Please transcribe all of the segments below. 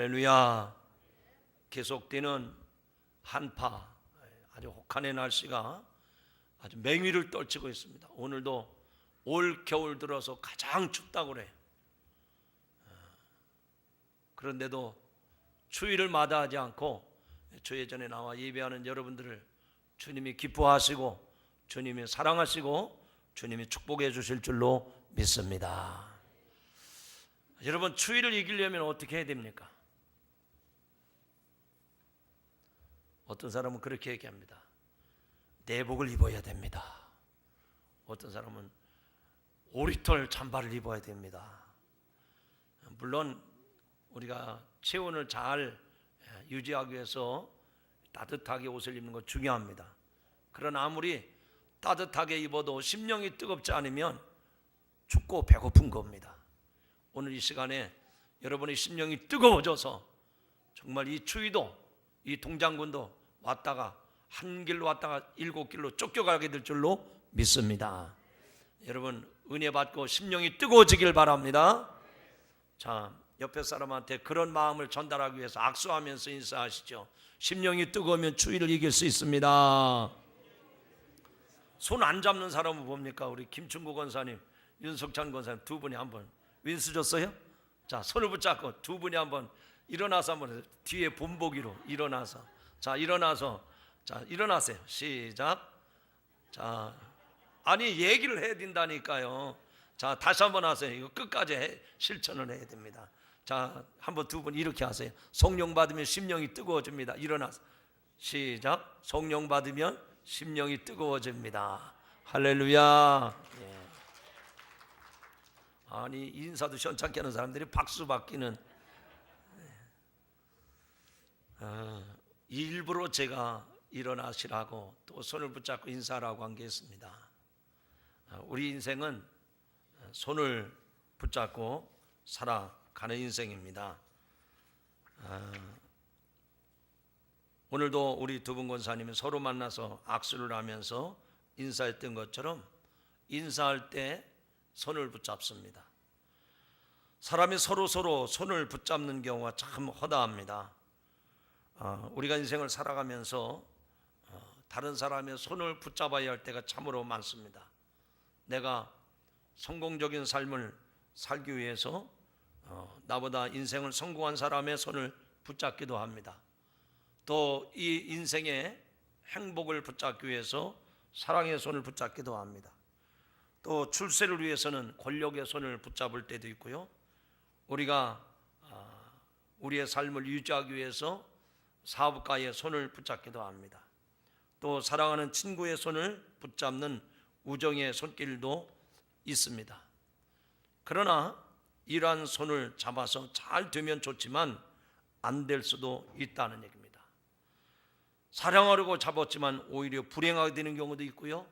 할렐루야. 계속되는 한파, 아주 혹한의 날씨가 아주 맹위를 떨치고 있습니다. 오늘도 올 겨울 들어서 가장 춥다고 그래요. 그런데도 추위를 마다하지 않고 주의 전에 나와 예배하는 여러분들을 주님이 기뻐하시고 주님이 사랑하시고 주님이 축복해 주실 줄로 믿습니다. 여러분, 추위를 이기려면 어떻게 해야 됩니까? 어떤 사람은 그렇게 얘기합니다. 내복을 입어야 됩니다. 어떤 사람은 오리털 잠바를 입어야 됩니다. 물론 우리가 체온을 잘 유지하기 위해서 따뜻하게 옷을 입는 것 중요합니다. 그러나 아무리 따뜻하게 입어도 심령이 뜨겁지 않으면 춥고 배고픈 겁니다. 오늘 이 시간에 여러분의 심령이 뜨거워져서 정말 이 추위도, 이 동장군도 왔다가 한 길로 왔다가 7길로 쫓겨가게 될 줄로 믿습니다. 여러분, 은혜 받고 심령이 뜨거워지길 바랍니다. 자, 옆에 사람한테 그런 마음을 전달하기 위해서 악수하면서 인사하시죠. 심령이 뜨거우면 추위를 이길 수 있습니다. 손 안 잡는 사람은 뭡니까? 우리 김충구 권사님, 윤석찬 권사님 두 분이 한번 윈스 줬어요? 자, 손을 붙잡고 두 분이 한번 일어나서 한번 뒤에 본보기로 일어나서, 자, 일어나서, 자, 일어나세요. 시작. 자, 아니 얘기를 해야 된다니까요. 자, 다시 한번 하세요. 이거 끝까지 실천을 해야 됩니다. 자, 한번 두 분 이렇게 하세요. 성령 받으면 심령이 뜨거워집니다. 일어나서 시작. 성령 받으면 심령이 뜨거워집니다. 할렐루야. 예. 아니 인사도 시원찮게 하는 사람들이 박수 받기는 일부러 제가 일어나시라고 또 손을 붙잡고 인사하라고 한 게 있습니다. 우리 인생은 손을 붙잡고 살아가는 인생입니다. 오늘도 우리 두 분 권사님은 서로 만나서 악수를 하면서 인사했던 것처럼 인사할 때 손을 붙잡습니다. 사람이 서로 손을 붙잡는 경우가 참 허다합니다. 우리가 인생을 살아가면서 다른 사람의 손을 붙잡아야 할 때가 참으로 많습니다. 내가 성공적인 삶을 살기 위해서 나보다 인생을 성공한 사람의 손을 붙잡기도 합니다. 또 이 인생의 행복을 붙잡기 위해서 사랑의 손을 붙잡기도 합니다. 또 출세를 위해서는 권력의 손을 붙잡을 때도 있고요. 우리가 우리의 삶을 유지하기 위해서 사업가의 손을 붙잡기도 합니다. 또 사랑하는 친구의 손을 붙잡는 우정의 손길도 있습니다. 그러나 이러한 손을 잡아서 잘 되면 좋지만 안 될 수도 있다는 얘기입니다. 사랑하려고 잡았지만 오히려 불행하게 되는 경우도 있고요.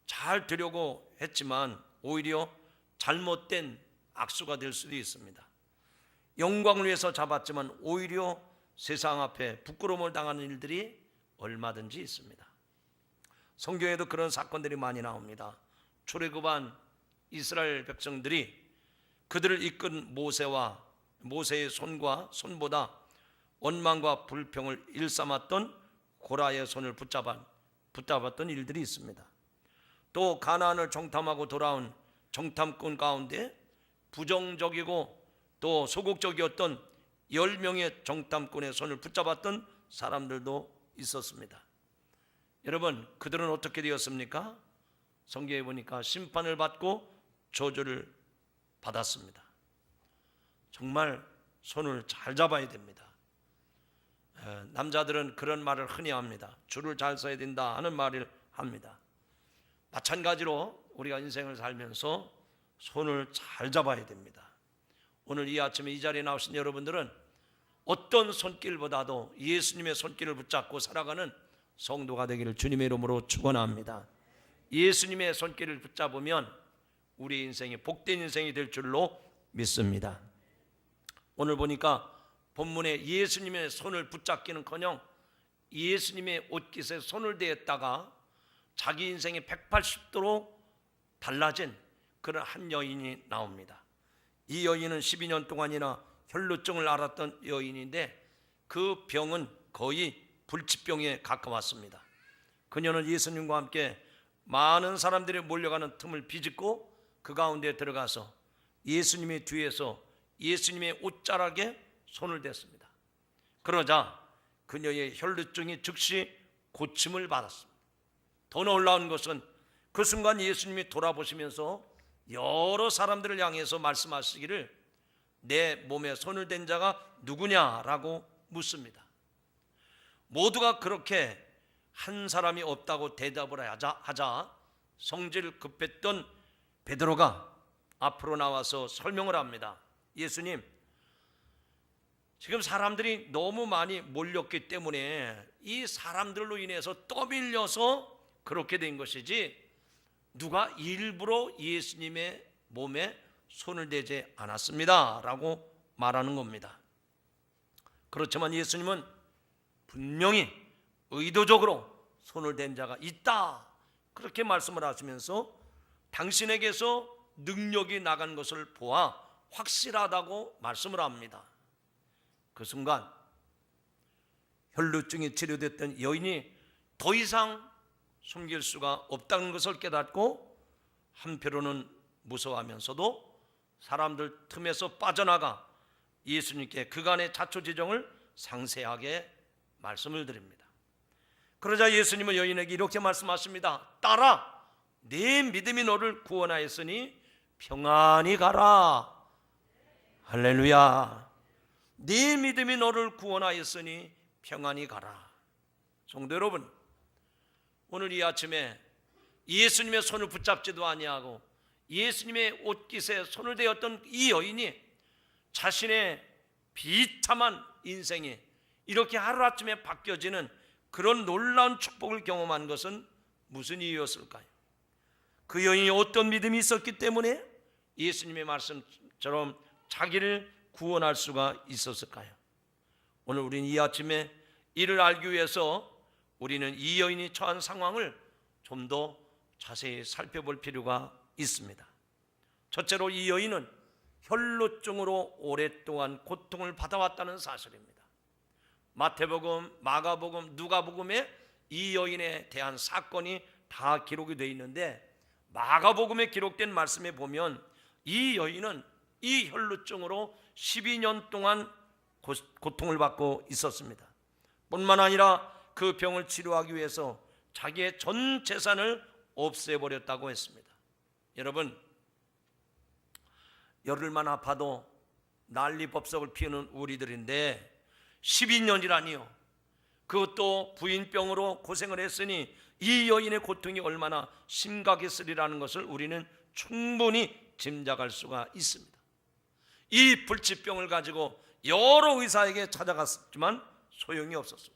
잘 되려고 했지만 오히려 잘못된 악수가 될 수도 있습니다. 영광을 위해서 잡았지만 오히려 세상 앞에 부끄러움을 당하는 일들이 얼마든지 있습니다. 성경에도 그런 사건들이 많이 나옵니다. 출애굽한 이스라엘 백성들이 그들을 이끈 모세의 손과 손보다 원망과 불평을 일삼았던 고라의 손을 붙잡았던 일들이 있습니다. 또 가나안을 정탐하고 돌아온 정탐꾼 가운데 부정적이고 또 소극적이었던 10명의 정탐꾼의 손을 붙잡았던 사람들도 있었습니다. 여러분, 그들은 어떻게 되었습니까? 성경에 보니까 심판을 받고 저주를 받았습니다. 정말 손을 잘 잡아야 됩니다. 남자들은 그런 말을 흔히 합니다. 줄을 잘 서야 된다 하는 말을 합니다. 마찬가지로 우리가 인생을 살면서 손을 잘 잡아야 됩니다. 오늘 이 아침에 이 자리에 나오신 여러분들은 어떤 손길보다도 예수님의 손길을 붙잡고 살아가는 성도가 되기를 주님의 이름으로 축원합니다. 예수님의 손길을 붙잡으면 우리 인생이 복된 인생이 될 줄로 믿습니다. 오늘 보니까 본문에 예수님의 손을 붙잡기는커녕 예수님의 옷깃에 손을 대었다가 자기 인생이 180도로 달라진 그런 한 여인이 나옵니다. 이 여인은 12년 동안이나 혈루증을 앓았던 여인인데 그 병은 거의 불치병에 가까웠습니다. 그녀는 예수님과 함께 많은 사람들이 몰려가는 틈을 비집고 그 가운데 들어가서 예수님의 뒤에서 예수님의 옷자락에 손을 댔습니다. 그러자 그녀의 혈루증이 즉시 고침을 받았습니다. 더 놀라운 것은 그 순간 예수님이 돌아보시면서 여러 사람들을 향해서 말씀하시기를 내 몸에 손을 댄 자가 누구냐라고 묻습니다. 모두가 그렇게 한 사람이 없다고 대답을 하자 성질 급했던 베드로가 앞으로 나와서 설명을 합니다. 예수님, 지금 사람들이 너무 많이 몰렸기 때문에 이 사람들로 인해서 떠밀려서 그렇게 된 것이지 누가 일부러 예수님의 몸에 손을 대지 않았습니다 라고 말하는 겁니다. 그렇지만 예수님은 분명히 의도적으로 손을 댄 자가 있다 그렇게 말씀을 하시면서 당신에게서 능력이 나간 것을 보아 확실하다고 말씀을 합니다. 그 순간 혈루증이 치료됐던 여인이 더 이상 숨길 수가 없다는 것을 깨닫고 한편으로는 무서워하면서도 사람들 틈에서 빠져나가 예수님께 그간의 자초지정을 상세하게 말씀을 드립니다. 그러자 예수님은 여인에게 이렇게 말씀하십니다. 딸아, 네 믿음이 너를 구원하였으니 평안히 가라. 할렐루야. 네 믿음이 너를 구원하였으니 평안히 가라. 성도 여러분, 오늘 이 아침에 예수님의 손을 붙잡지도 아니하고 예수님의 옷깃에 손을 대었던 이 여인이 자신의 비참한 인생이 이렇게 하루아침에 바뀌어지는 그런 놀라운 축복을 경험한 것은 무슨 이유였을까요? 그 여인이 어떤 믿음이 있었기 때문에 예수님의 말씀처럼 자기를 구원할 수가 있었을까요? 오늘 우리는 이 아침에 이를 알기 위해서 우리는 이 여인이 처한 상황을 좀 더 자세히 살펴볼 필요가 있습니다. 첫째로 이 여인은 혈루증으로 오랫동안 고통을 받아왔다는 사실입니다. 마태복음, 마가복음, 누가복음에 이 여인에 대한 사건이 다 기록이 되어 있는데 마가복음에 기록된 말씀에 보면 이 여인은 이 혈루증으로 12년 동안 고통을 받고 있었습니다. 뿐만 아니라 그 병을 치료하기 위해서 자기의 전 재산을 없애버렸다고 했습니다. 여러분, 열흘만 아파도 난리법석을 피우는 우리들인데 12년이라니요. 그것도 부인병으로 고생을 했으니 이 여인의 고통이 얼마나 심각했으리라는 것을 우리는 충분히 짐작할 수가 있습니다. 이 불치병을 가지고 여러 의사에게 찾아갔지만 소용이 없었습니다.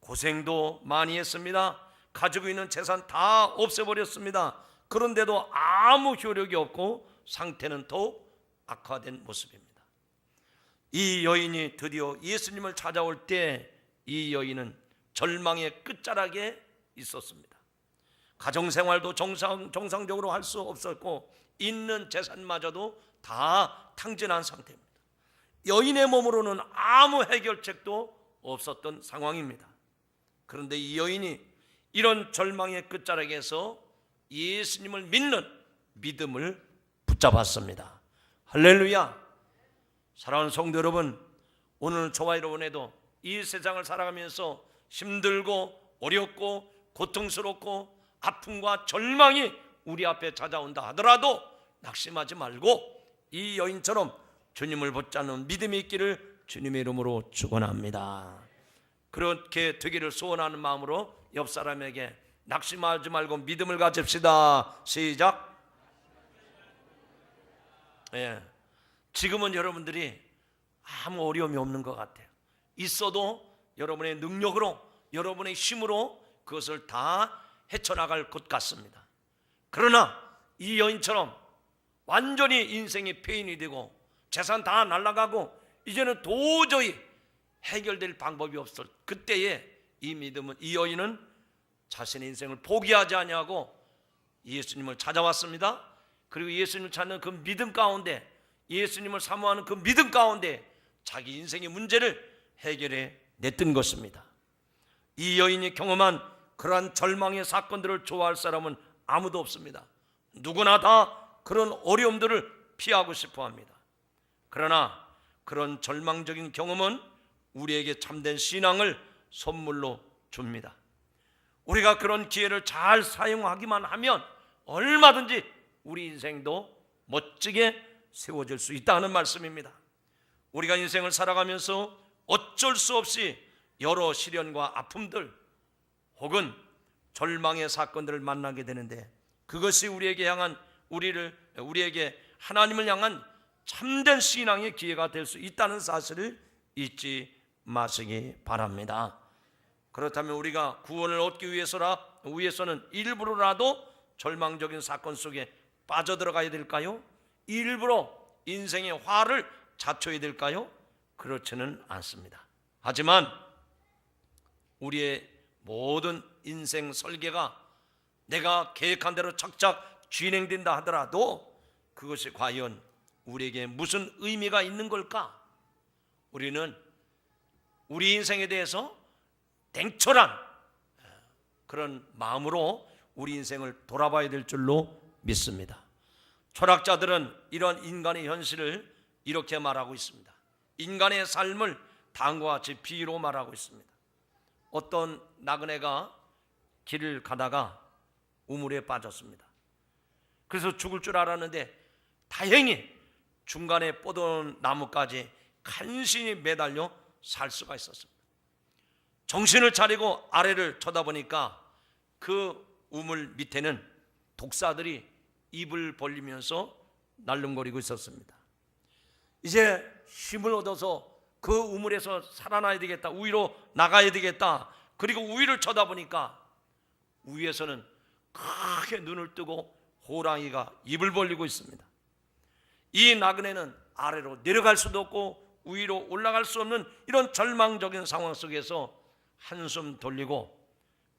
고생도 많이 했습니다. 가지고 있는 재산 다 없애버렸습니다. 그런데도 아무 효력이 없고 상태는 더욱 악화된 모습입니다. 이 여인이 드디어 예수님을 찾아올 때 이 여인은 절망의 끝자락에 있었습니다. 가정생활도 정상적으로 할 수 없었고 있는 재산마저도 다 탕진한 상태입니다. 여인의 몸으로는 아무 해결책도 없었던 상황입니다. 그런데 이 여인이 이런 절망의 끝자락에서 예수님을 믿는 믿음을 붙잡았습니다. 할렐루야. 사랑하는 성도 여러분, 오늘 저와 여러분에도 이 세상을 살아가면서 힘들고 어렵고 고통스럽고 아픔과 절망이 우리 앞에 찾아온다 하더라도 낙심하지 말고 이 여인처럼 주님을 붙잡는 믿음이 있기를 주님의 이름으로 축원합니다. 그렇게 되기를 소원하는 마음으로 옆 사람에게 낙심하지 말고 믿음을 가집시다. 시작. 지금은 여러분들이 아무 어려움이 없는 것 같아요. 있어도 여러분의 능력으로, 여러분의 힘으로 그것을 다 헤쳐나갈 것 같습니다. 그러나 이 여인처럼 완전히 인생이 폐인이 되고 재산 다 날아가고 이제는 도저히 해결될 방법이 없을 그때에 이 믿음은, 이 여인은 자신의 인생을 포기하지 아니하고 예수님을 찾아왔습니다. 그리고 예수님을 찾는 그 믿음 가운데, 예수님을 사모하는 그 믿음 가운데 자기 인생의 문제를 해결해 냈던 것입니다. 이 여인이 경험한 그러한 절망의 사건들을 좋아할 사람은 아무도 없습니다. 누구나 다 그런 어려움들을 피하고 싶어 합니다. 그러나 그런 절망적인 경험은 우리에게 참된 신앙을 선물로 줍니다. 우리가 그런 기회를 잘 사용하기만 하면 얼마든지 우리 인생도 멋지게 세워질 수 있다는 말씀입니다. 우리가 인생을 살아가면서 어쩔 수 없이 여러 시련과 아픔들 혹은 절망의 사건들을 만나게 되는데, 그것이 우리에게 하나님을 향한 참된 신앙의 기회가 될 수 있다는 사실을 잊지 마시기 바랍니다. 그렇다면 우리가 구원을 얻기 위해서는 일부러라도 절망적인 사건 속에 빠져들어가야 될까요? 일부러 인생의 화를 자초해야 될까요? 그렇지는 않습니다. 하지만 우리의 모든 인생 설계가 내가 계획한 대로 착착 진행된다 하더라도 그것이 과연 우리에게 무슨 의미가 있는 걸까? 우리는 우리 인생에 대해서 냉철한 그런 마음으로 우리 인생을 돌아봐야 될 줄로 믿습니다. 철학자들은 이런 인간의 현실을 이렇게 말하고 있습니다. 인간의 삶을 다음과 같이 비유로 말하고 있습니다. 어떤 나그네가 길을 가다가 우물에 빠졌습니다. 그래서 죽을 줄 알았는데 다행히 중간에 뻗어온 나무까지 간신히 매달려 살 수가 있었습니다. 정신을 차리고 아래를 쳐다보니까 그 우물 밑에는 독사들이 입을 벌리면서 날름거리고 있었습니다. 이제 힘을 얻어서 그 우물에서 살아나야 되겠다, 위로 나가야 되겠다. 그리고 위를 쳐다보니까 위에서는 크게 눈을 뜨고 호랑이가 입을 벌리고 있습니다. 이 나그네는 아래로 내려갈 수도 없고 위로 올라갈 수 없는 이런 절망적인 상황 속에서 한숨 돌리고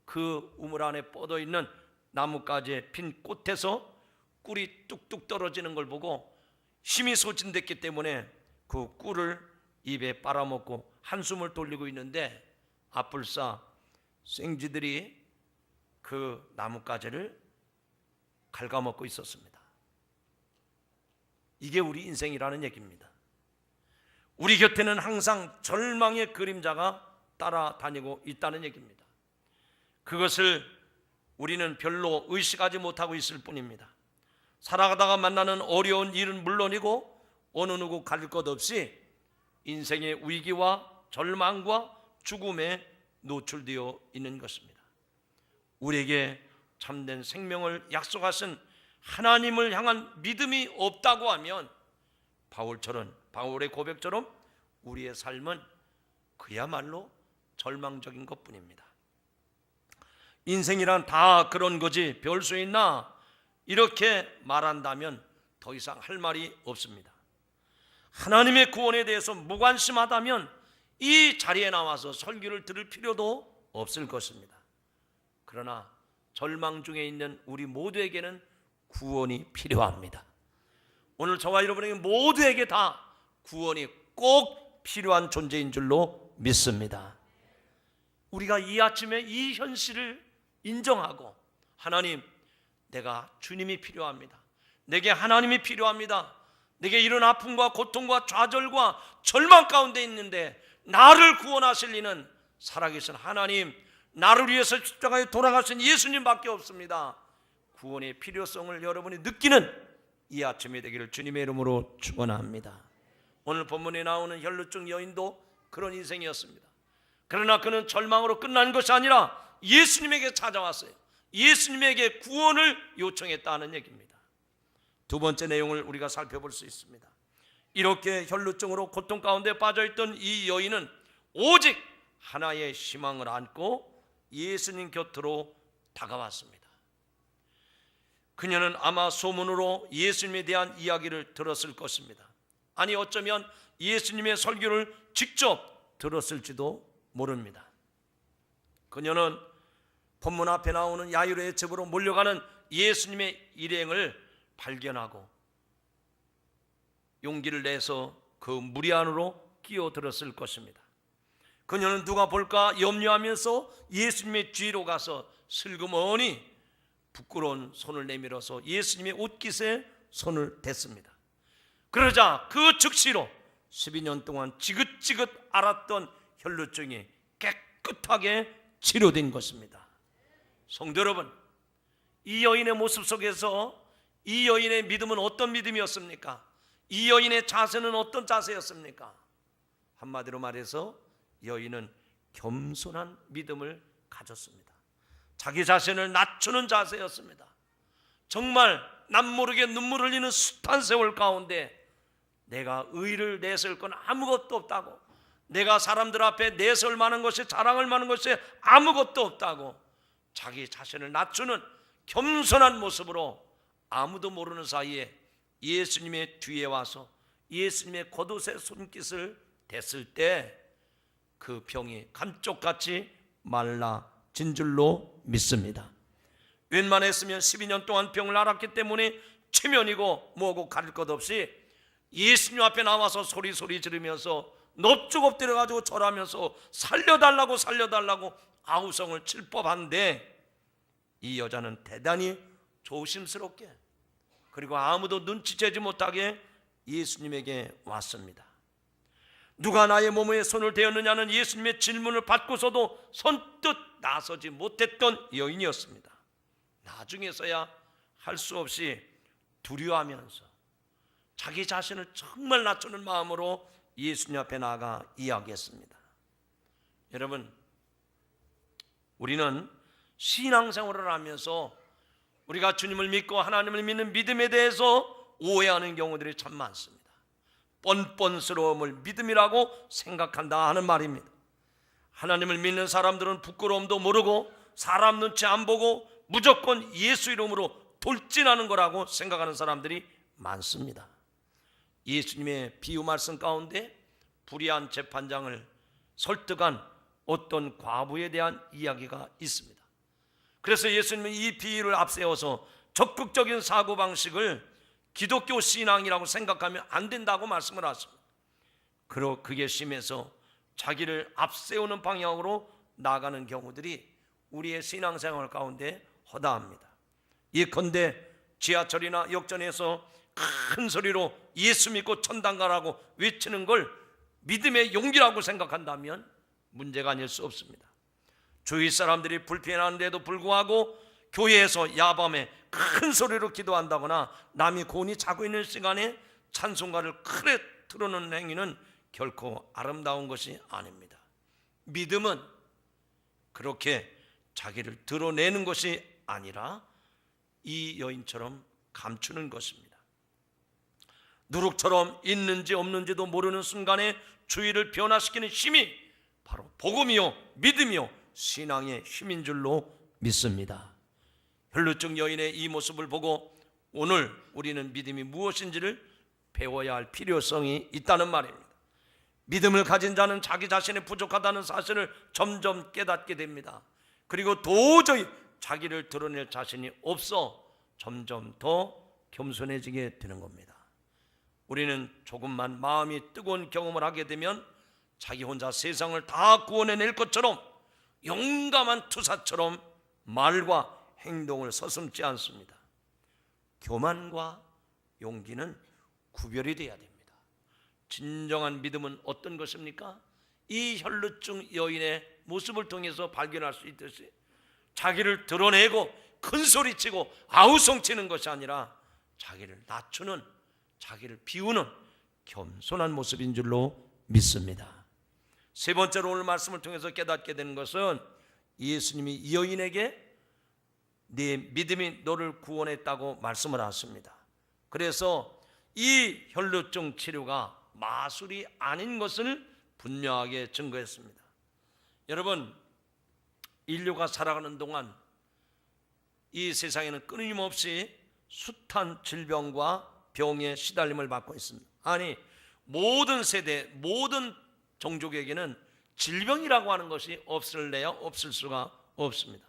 그 우물 안에 뻗어 있는 나뭇가지에 핀 꽃에서 꿀이 뚝뚝 떨어지는 걸 보고 힘이 소진됐기 때문에 그 꿀을 입에 빨아먹고 한숨을 돌리고 있는데, 아뿔싸 생쥐들이 그 나뭇가지를 갉아먹고 있었습니다. 이게 우리 인생이라는 얘기입니다. 우리 곁에는 항상 절망의 그림자가 따라다니고 있다는 얘기입니다. 그것을 우리는 별로 의식하지 못하고 있을 뿐입니다. 살아가다가 만나는 어려운 일은 물론이고 어느 누구 가릴 것 없이 인생의 위기와 절망과 죽음에 노출되어 있는 것입니다. 우리에게 참된 생명을 약속하신 하나님을 향한 믿음이 없다고 하면 바울의 고백처럼 우리의 삶은 그야말로 절망적인 것뿐입니다. 인생이란 다 그런 거지 별 수 있나? 이렇게 말한다면 더 이상 할 말이 없습니다. 하나님의 구원에 대해서 무관심하다면 이 자리에 나와서 설교를 들을 필요도 없을 것입니다. 그러나 절망 중에 있는 우리 모두에게는 구원이 필요합니다. 오늘 저와 여러분에게 모두에게 다 구원이 꼭 필요한 존재인 줄로 믿습니다. 우리가 이 아침에 이 현실을 인정하고, 하나님, 내가 주님이 필요합니다. 내게 하나님이 필요합니다. 내게 이런 아픔과 고통과 좌절과 절망 가운데 있는데 나를 구원하실 이는 살아계신 하나님, 나를 위해서 십자가에 돌아가신 예수님밖에 없습니다. 구원의 필요성을 여러분이 느끼는 이 아침이 되기를 주님의 이름으로 축원합니다. 오늘 본문에 나오는 혈루증 여인도 그런 인생이었습니다. 그러나 그는 절망으로 끝난 것이 아니라 예수님에게 찾아왔어요. 예수님에게 구원을 요청했다는 얘기입니다. 두 번째 내용을 우리가 살펴볼 수 있습니다. 이렇게 혈루증으로 고통 가운데 빠져있던 이 여인은 오직 하나의 희망을 안고 예수님 곁으로 다가왔습니다. 그녀는 아마 소문으로 예수님에 대한 이야기를 들었을 것입니다. 아니, 어쩌면 예수님의 설교를 직접 들었을지도 모릅니다. 그녀는 본문 앞에 나오는 야이로의 집으로 몰려가는 예수님의 일행을 발견하고 용기를 내서 그 무리 안으로 끼어들었을 것입니다. 그녀는 누가 볼까 염려하면서 예수님의 뒤로 가서 슬그머니 부끄러운 손을 내밀어서 예수님의 옷깃에 손을 댔습니다. 그러자 그 즉시로 12년 동안 지긋지긋 앓았던 혈루증이 깨끗하게 치료된 것입니다. 성도 여러분, 이 여인의 모습 속에서 이 여인의 믿음은 어떤 믿음이었습니까? 이 여인의 자세는 어떤 자세였습니까? 한마디로 말해서 여인은 겸손한 믿음을 가졌습니다. 자기 자신을 낮추는 자세였습니다. 정말 남모르게 눈물 흘리는 숱한 세월 가운데 내가 의를 내세울 건 아무것도 없다고, 내가 사람들 앞에 내세울 만한 것이, 자랑할 만한 것이 아무것도 없다고 자기 자신을 낮추는 겸손한 모습으로 아무도 모르는 사이에 예수님의 뒤에 와서 예수님의 겉옷에 손깃을 댔을 때 그 병이 감쪽같이 말라진 줄로 믿습니다. 웬만했으면 12년 동안 병을 앓았기 때문에 체면이고 뭐고 가릴 것 없이 예수님 앞에 나와서 소리 지르면서 넙죽 엎드려가지고 절하면서 살려달라고 아우성을 칠 법한데, 이 여자는 대단히 조심스럽게, 그리고 아무도 눈치채지 못하게 예수님에게 왔습니다. 누가 나의 몸에 손을 대었느냐는 예수님의 질문을 받고서도 선뜻 나서지 못했던 여인이었습니다. 나중에서야 할 수 없이 두려워하면서 자기 자신을 정말 낮추는 마음으로 예수님 앞에 나아가 이야기했습니다. 여러분, 우리는 신앙생활을 하면서 우리가 주님을 믿고 하나님을 믿는 믿음에 대해서 오해하는 경우들이 참 많습니다. 뻔뻔스러움을 믿음이라고 생각한다 하는 말입니다. 하나님을 믿는 사람들은 부끄러움도 모르고 사람 눈치 안 보고 무조건 예수 이름으로 돌진하는 거라고 생각하는 사람들이 많습니다. 예수님의 비유 말씀 가운데 불의한 재판장을 설득한 어떤 과부에 대한 이야기가 있습니다. 그래서 예수님은 이 비유를 앞세워서 적극적인 사고방식을 기독교 신앙이라고 생각하면 안 된다고 말씀을 하십니다. 그게 심해서 자기를 앞세우는 방향으로 나가는 경우들이 우리의 신앙생활 가운데 허다합니다. 예컨대 지하철이나 역전에서 큰 소리로 예수 믿고 천당 가라고 외치는 걸 믿음의 용기라고 생각한다면 문제가 아닐 수 없습니다. 주위 사람들이 불편한데도 불구하고 교회에서 야밤에 큰 소리로 기도한다거나 남이 곤히 자고 있는 시간에 찬송가를 크게 틀어놓는 행위는 결코 아름다운 것이 아닙니다. 믿음은 그렇게 자기를 드러내는 것이 아니라 이 여인처럼 감추는 것입니다. 누룩처럼 있는지 없는지도 모르는 순간에 주위를 변화시키는 힘이 바로 복음이요 믿음이요 신앙의 힘인 줄로 믿습니다. 혈루증 여인의 이 모습을 보고 오늘 우리는 믿음이 무엇인지를 배워야 할 필요성이 있다는 말입니다. 믿음을 가진 자는 자기 자신이 부족하다는 사실을 점점 깨닫게 됩니다. 그리고 도저히 자기를 드러낼 자신이 없어 점점 더 겸손해지게 되는 겁니다. 우리는 조금만 마음이 뜨거운 경험을 하게 되면 자기 혼자 세상을 다 구원해낼 것처럼 용감한 투사처럼 말과 행동을 서슴지 않습니다. 교만과 용기는 구별이 되어야 됩니다. 진정한 믿음은 어떤 것입니까? 이 혈루증 여인의 모습을 통해서 발견할 수 있듯이 자기를 드러내고 큰소리치고 아우성치는 것이 아니라 자기를 낮추는, 자기를 비우는 겸손한 모습인 줄로 믿습니다. 세 번째로 오늘 말씀을 통해서 깨닫게 되는 것은 예수님이 이 여인에게 네 믿음이 너를 구원했다고 말씀을 하십니다. 그래서 이 혈루증 치료가 마술이 아닌 것을 분명하게 증거했습니다. 여러분, 인류가 살아가는 동안 이 세상에는 끊임없이 숱한 질병과 병에 시달림을 받고 있습니다. 아니, 모든 세대, 모든 종족에게는 질병이라고 하는 것이 없을래야 없을 수가 없습니다.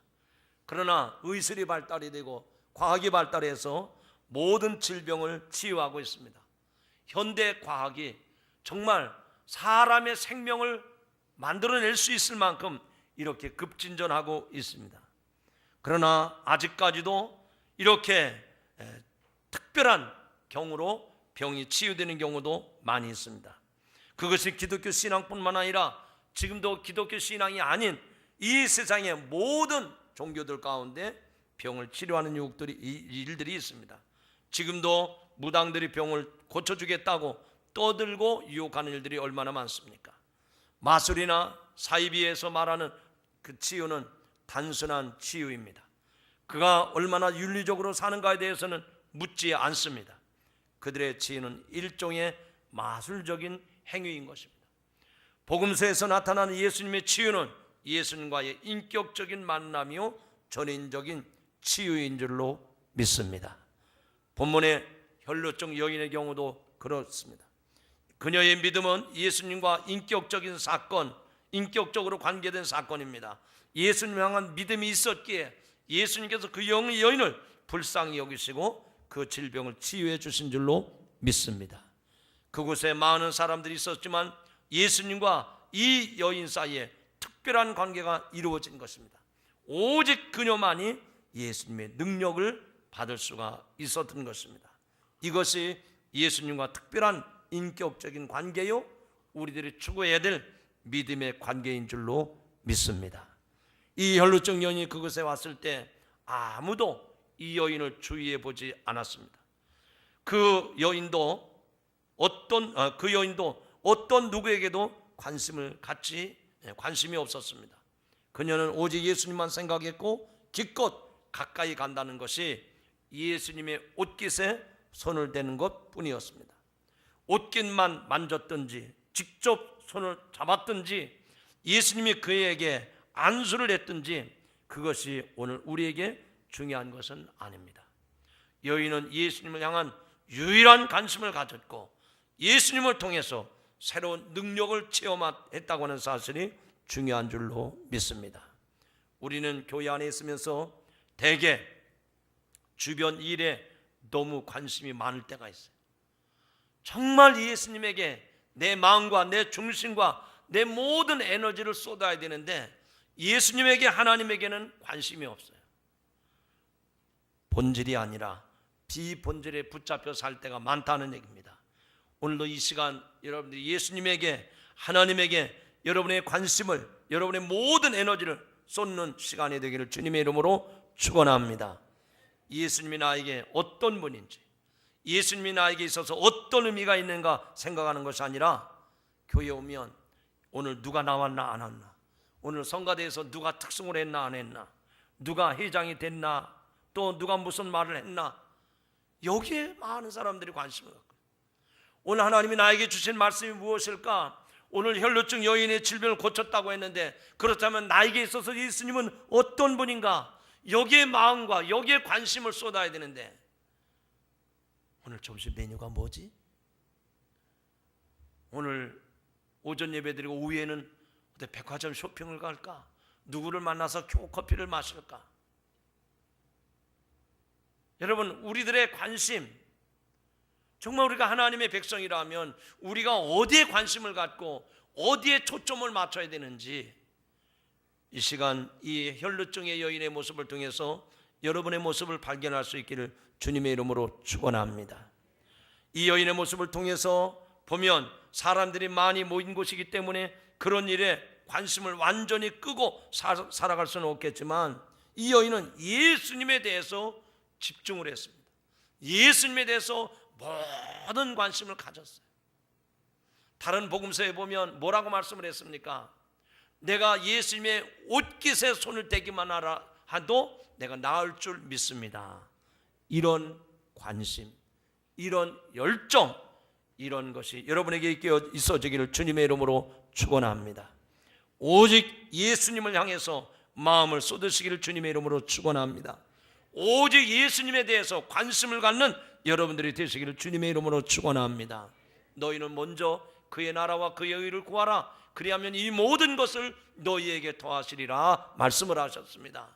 그러나 의술이 발달이 되고 과학이 발달해서 모든 질병을 치유하고 있습니다. 현대 과학이 정말 사람의 생명을 만들어낼 수 있을 만큼 이렇게 급진전하고 있습니다. 그러나 아직까지도 이렇게 특별한 경우로 병이 치유되는 경우도 많이 있습니다. 그것이 기독교 신앙뿐만 아니라 지금도 기독교 신앙이 아닌 이 세상의 모든 종교들 가운데 병을 치료하는 일들이 있습니다. 지금도 무당들이 병을 고쳐주겠다고 떠들고 유혹하는 일들이 얼마나 많습니까? 마술이나 사이비에서 말하는 그 치유는 단순한 치유입니다. 그가 얼마나 윤리적으로 사는가에 대해서는 묻지 않습니다. 그들의 치유는 일종의 마술적인 행위인 것입니다. 복음서에서 나타나는 예수님의 치유는 예수님과의 인격적인 만남이요 전인적인 치유인 줄로 믿습니다. 본문의 혈루증 여인의 경우도 그렇습니다. 그녀의 믿음은 예수님과 인격적인 사건, 인격적으로 관계된 사건입니다. 예수님 향한 믿음이 있었기에 예수님께서 그 여인을 불쌍히 여기시고 그 질병을 치유해 주신 줄로 믿습니다. 그곳에 많은 사람들이 있었지만 예수님과 이 여인 사이에 특별한 관계가 이루어진 것입니다. 오직 그녀만이 예수님의 능력을 받을 수가 있었던 것입니다. 이것이 예수님과 특별한 인격적인 관계요 우리들이 추구해야 될 믿음의 관계인 줄로 믿습니다. 이 혈루증 여인이 그곳에 왔을 때 아무도 이 여인을 주의해 보지 않았습니다. 그 여인도 어떤 누구에게도 관심이 없었습니다. 그녀는 오직 예수님만 생각했고 기껏 가까이 간다는 것이 예수님의 옷깃에 손을 대는 것 뿐이었습니다. 옷깃만 만졌든지 직접 손을 잡았든지 예수님이 그에게 안수를 했든지 그것이 오늘 우리에게 중요한 것은 아닙니다. 여인은 예수님을 향한 유일한 관심을 가졌고 예수님을 통해서 새로운 능력을 체험했다고 하는 사실이 중요한 줄로 믿습니다. 우리는 교회 안에 있으면서 대개 주변 일에 너무 관심이 많을 때가 있어요. 정말 예수님에게 내 마음과 내 중심과 내 모든 에너지를 쏟아야 되는데 예수님에게 하나님에게는 관심이 없어요. 본질이 아니라 비본질에 붙잡혀 살 때가 많다는 얘기입니다. 오늘도 이 시간 여러분들이 예수님에게 하나님에게 여러분의 관심을 여러분의 모든 에너지를 쏟는 시간이 되기를 주님의 이름으로 축원합니다. 예수님이 나에게 어떤 분인지 예수님이 나에게 있어서 어떤 의미가 있는가 생각하는 것이 아니라 교회에 오면 오늘 누가 나왔나 안 왔나, 오늘 성가대에서 누가 특송을 했나 안 했나, 누가 회장이 됐나, 또 누가 무슨 말을 했나, 여기에 많은 사람들이 관심을 갖고 오늘 하나님이 나에게 주신 말씀이 무엇일까? 오늘 혈루증 여인의 질병을 고쳤다고 했는데 그렇다면 나에게 있어서 예수님은 어떤 분인가? 여기에 마음과 여기에 관심을 쏟아야 되는데 오늘 점심 메뉴가 뭐지? 오늘 오전 예배 드리고 오후에는 어디 백화점 쇼핑을 갈까? 누구를 만나서 커피를 마실까? 여러분, 우리들의 관심, 정말 우리가 하나님의 백성이라면 우리가 어디에 관심을 갖고 어디에 초점을 맞춰야 되는지 이 시간 이 혈루증의 여인의 모습을 통해서 여러분의 모습을 발견할 수 있기를 주님의 이름으로 축원합니다. 이 여인의 모습을 통해서 보면 사람들이 많이 모인 곳이기 때문에 그런 일에 관심을 완전히 끄고 살아갈 수는 없겠지만 이 여인은 예수님에 대해서 집중을 했습니다. 예수님에 대해서 모든 관심을 가졌어요. 다른 복음서에 보면 뭐라고 말씀을 했습니까? 내가 예수님의 옷깃에 손을 대기만 하도 내가 나을 줄 믿습니다. 이런 관심, 이런 열정, 이런 것이 여러분에게 있어지기를 주님의 이름으로 축원합니다. 오직 예수님을 향해서 마음을 쏟으시기를 주님의 이름으로 축원합니다. 오직 예수님에 대해서 관심을 갖는 여러분들이 되시기를 주님의 이름으로 축원합니다. 너희는 먼저 그의 나라와 그의 의를 구하라. 그리하면 이 모든 것을 너희에게 더하시리라 말씀을 하셨습니다.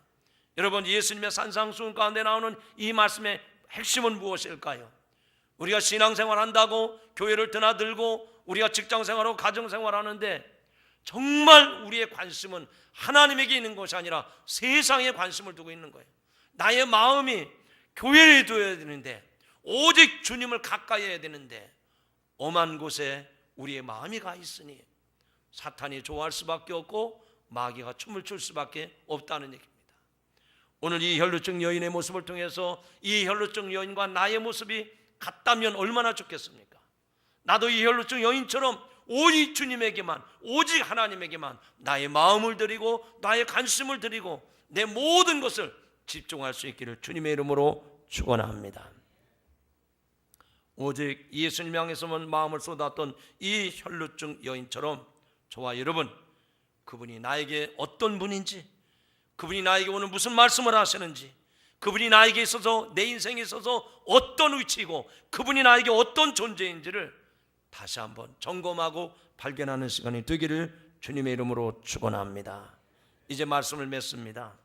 여러분, 예수님의 산상수훈 가운데 나오는 이 말씀의 핵심은 무엇일까요? 우리가 신앙생활 한다고 교회를 드나들고 우리가 직장생활하고 가정생활하는데 정말 우리의 관심은 하나님에게 있는 것이 아니라 세상에 관심을 두고 있는 거예요. 나의 마음이 교회에 둬야 되는데, 오직 주님을 가까이 해야 되는데 엄한 곳에 우리의 마음이 가 있으니 사탄이 좋아할 수밖에 없고 마귀가 춤을 출 수밖에 없다는 얘기입니다. 오늘 이 혈루증 여인의 모습을 통해서 이 혈루증 여인과 나의 모습이 같다면 얼마나 좋겠습니까? 나도 이 혈루증 여인처럼 오직 주님에게만, 오직 하나님에게만 나의 마음을 드리고 나의 관심을 드리고 내 모든 것을 집중할 수 있기를 주님의 이름으로 축원합니다. 오직 예수님 향해서만 마음을 쏟았던 이 혈루증 여인처럼 저와 여러분, 그분이 나에게 어떤 분인지, 그분이 나에게 오늘 무슨 말씀을 하시는지, 그분이 나에게 있어서, 내 인생에 있어서 어떤 위치이고 그분이 나에게 어떤 존재인지를 다시 한번 점검하고 발견하는 시간이 되기를 주님의 이름으로 축원합니다. 이제 말씀을 맺습니다.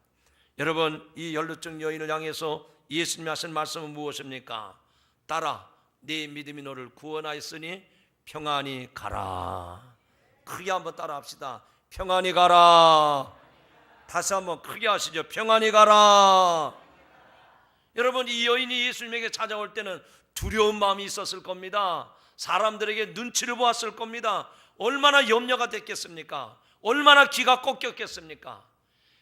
여러분, 이 혈루증 여인을 향해서 예수님이 하신 말씀은 무엇입니까? 따라 네 믿음이 너를 구원하였으니 평안히 가라. 크게 한번 따라 합시다. 평안히 가라. 다시 한번 크게 하시죠. 평안히 가라. 여러분, 이 여인이 예수님에게 찾아올 때는 두려운 마음이 있었을 겁니다. 사람들에게 눈치를 보았을 겁니다. 얼마나 염려가 됐겠습니까? 얼마나 기가 꺾였겠습니까?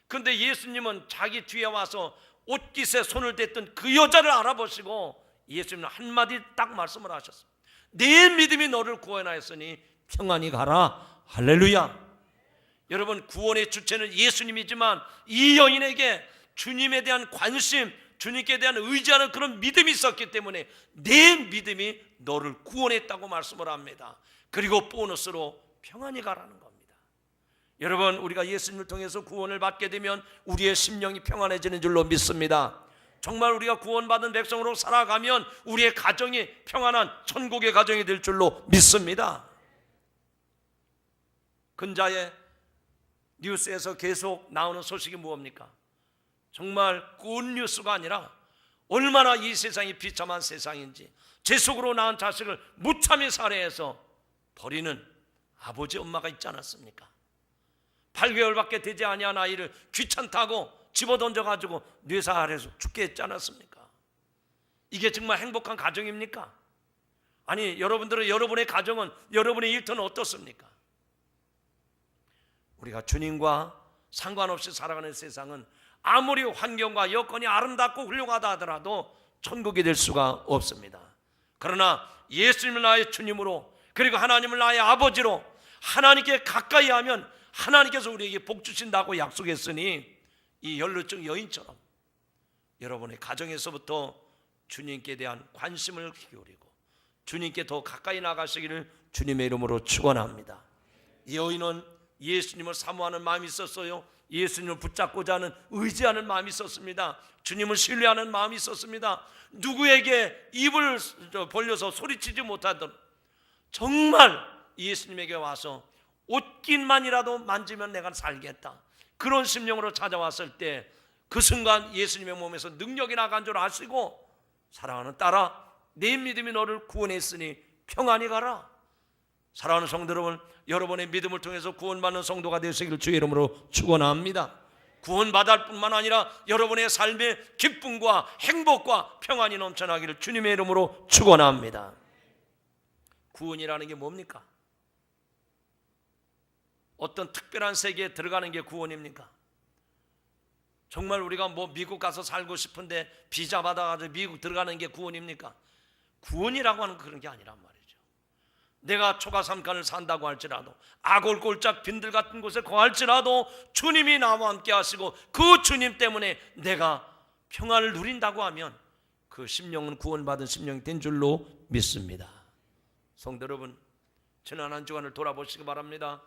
그런데 예수님은 자기 뒤에 와서 옷깃에 손을 댔던 그 여자를 알아보시고 예수님은 한마디 딱 말씀을 하셨습니다. 내 믿음이 너를 구원하였으니 평안히 가라. 할렐루야. 여러분, 구원의 주체는 예수님이지만 이 여인에게 주님에 대한 관심, 주님께 대한 의지하는 그런 믿음이 있었기 때문에 내 믿음이 너를 구원했다고 말씀을 합니다. 그리고 보너스로 평안히 가라는 겁니다. 여러분, 우리가 예수님을 통해서 구원을 받게 되면 우리의 심령이 평안해지는 줄로 믿습니다. 정말 우리가 구원받은 백성으로 살아가면 우리의 가정이 평안한 천국의 가정이 될 줄로 믿습니다. 근자에 뉴스에서 계속 나오는 소식이 무엇입니까? 정말 굿뉴스가 아니라 얼마나 이 세상이 비참한 세상인지, 제 속으로 낳은 자식을 무참히 살해해서 버리는 아버지 엄마가 있지 않았습니까? 8개월밖에 되지 아니한 아이를 귀찮다고 집어던져가지고 뇌사 아래에서 죽게 했지 않았습니까? 이게 정말 행복한 가정입니까? 아니, 여러분들은, 여러분의 가정은, 여러분의 일터는 어떻습니까? 우리가 주님과 상관없이 살아가는 세상은 아무리 환경과 여건이 아름답고 훌륭하다 하더라도 천국이 될 수가 없습니다. 그러나 예수님을 나의 주님으로, 그리고 하나님을 나의 아버지로 하나님께 가까이 하면 하나님께서 우리에게 복 주신다고 약속했으니 이 혈루증 여인처럼 여러분의 가정에서부터 주님께 대한 관심을 기울이고 주님께 더 가까이 나가시기를 주님의 이름으로 축원합니다. 이 여인은 예수님을 사모하는 마음이 있었어요. 예수님을 붙잡고자 하는, 의지하는 마음이 있었습니다. 주님을 신뢰하는 마음이 있었습니다. 누구에게 입을 벌려서 소리치지 못하던, 정말 예수님에게 와서 옷깃만이라도 만지면 내가 살겠다, 그런 심령으로 찾아왔을 때 그 순간 예수님의 몸에서 능력이 나간 줄 아시고, 사랑하는 딸아, 내 믿음이 너를 구원했으니 평안히 가라. 사랑하는 성도 여러분, 여러분의 믿음을 통해서 구원받는 성도가 되시기를 주의 이름으로 축원합니다. 구원받을 뿐만 아니라 여러분의 삶에 기쁨과 행복과 평안이 넘쳐나기를 주님의 이름으로 축원합니다. 구원이라는 게 뭡니까? 어떤 특별한 세계에 들어가는 게 구원입니까? 정말 우리가 미국 가서 살고 싶은데 비자 받아가지고 미국 들어가는 게 구원입니까? 구원이라고 하는 그런 게 아니란 말이죠. 내가 초가삼간을 산다고 할지라도, 아골골짝 빈들 같은 곳에 거할지라도 주님이 나와 함께 하시고 그 주님 때문에 내가 평안을 누린다고 하면 그 심령은 구원받은 심령이 된 줄로 믿습니다. 성도 여러분, 지난 한 주간을 돌아보시기 바랍니다.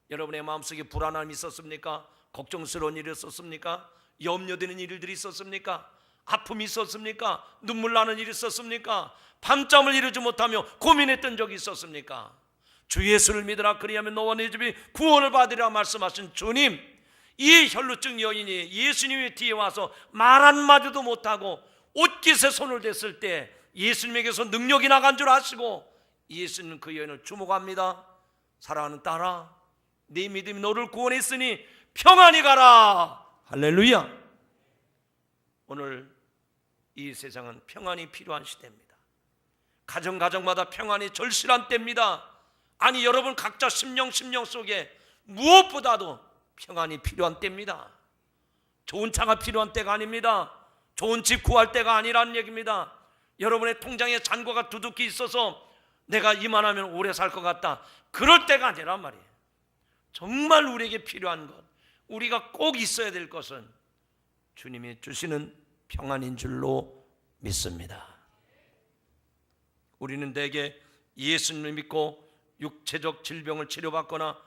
여러분의 마음속에 불안함이 있었습니까? 걱정스러운 일이 있었습니까? 염려되는 일들이 있었습니까? 아픔이 있었습니까? 눈물 나는 일이 있었습니까? 밤잠을 이루지 못하며 고민했던 적이 있었습니까? 주 예수를 믿으라, 그리하면 너와 네 집이 구원을 받으리라 말씀하신 주님, 이 혈루증 여인이 예수님의 뒤에 와서 말 한마디도 못하고 옷깃에 손을 댔을 때 예수님에게서 능력이 나간 줄 아시고 예수님은 그 여인을 주목합니다. 사랑하는 딸아, 네 믿음이 너를 구원했으니 평안히 가라. 할렐루야. 오늘 이 세상은 평안이 필요한 시대입니다. 가정마다 평안이 절실한 때입니다. 아니 여러분 각자 심령 속에 무엇보다도 평안이 필요한 때입니다. 좋은 차가 필요한 때가 아닙니다. 좋은 집 구할 때가 아니라는 얘기입니다. 여러분의 통장에 잔고가 두둑히 있어서 내가 이만하면 오래 살 것 같다, 그럴 때가 아니란 말이에요. 정말 우리에게 필요한 것, 우리가 꼭 있어야 될 것은 주님이 주시는 평안인 줄로 믿습니다. 우리는 대개 예수님을 믿고 육체적 질병을 치료받거나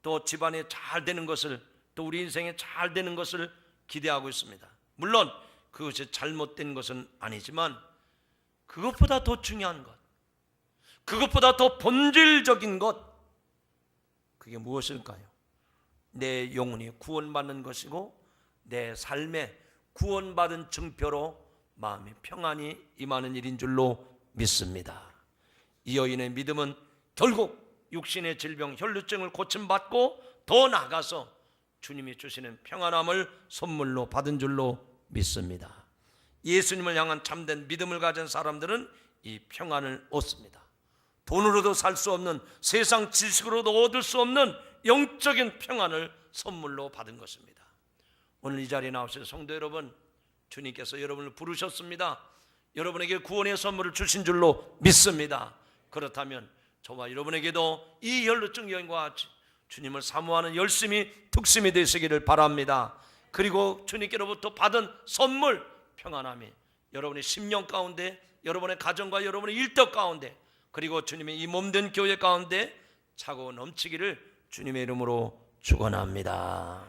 또 집안에 잘 되는 것을, 또 우리 인생에 잘 되는 것을 기대하고 있습니다. 물론 그것이 잘못된 것은 아니지만 그것보다 더 중요한 것, 그것보다 더 본질적인 것, 그게 무엇일까요? 내 영혼이 구원받는 것이고 내 삶에 구원받은 증표로 마음의 평안이 임하는 일인 줄로 믿습니다. 이 여인의 믿음은 결국 육신의 질병, 혈루증을 고침받고 더 나아가서 주님이 주시는 평안함을 선물로 받은 줄로 믿습니다. 예수님을 향한 참된 믿음을 가진 사람들은 이 평안을 얻습니다. 돈으로도 살 수 없는, 세상 지식으로도 얻을 수 없는 영적인 평안을 선물로 받은 것입니다. 오늘 이 자리에 나오신 성도 여러분, 주님께서 여러분을 부르셨습니다. 여러분에게 구원의 선물을 주신 줄로 믿습니다. 그렇다면 저와 여러분에게도 이 혈루증 여인과 같이 주님을 사모하는 열심이 특심이 되시기를 바랍니다. 그리고 주님께로부터 받은 선물 평안함이 여러분의 심령 가운데, 여러분의 가정과 여러분의 일터 가운데, 그리고 주님의 이 몸된 교회 가운데 차고 넘치기를 주님의 이름으로 축원합니다.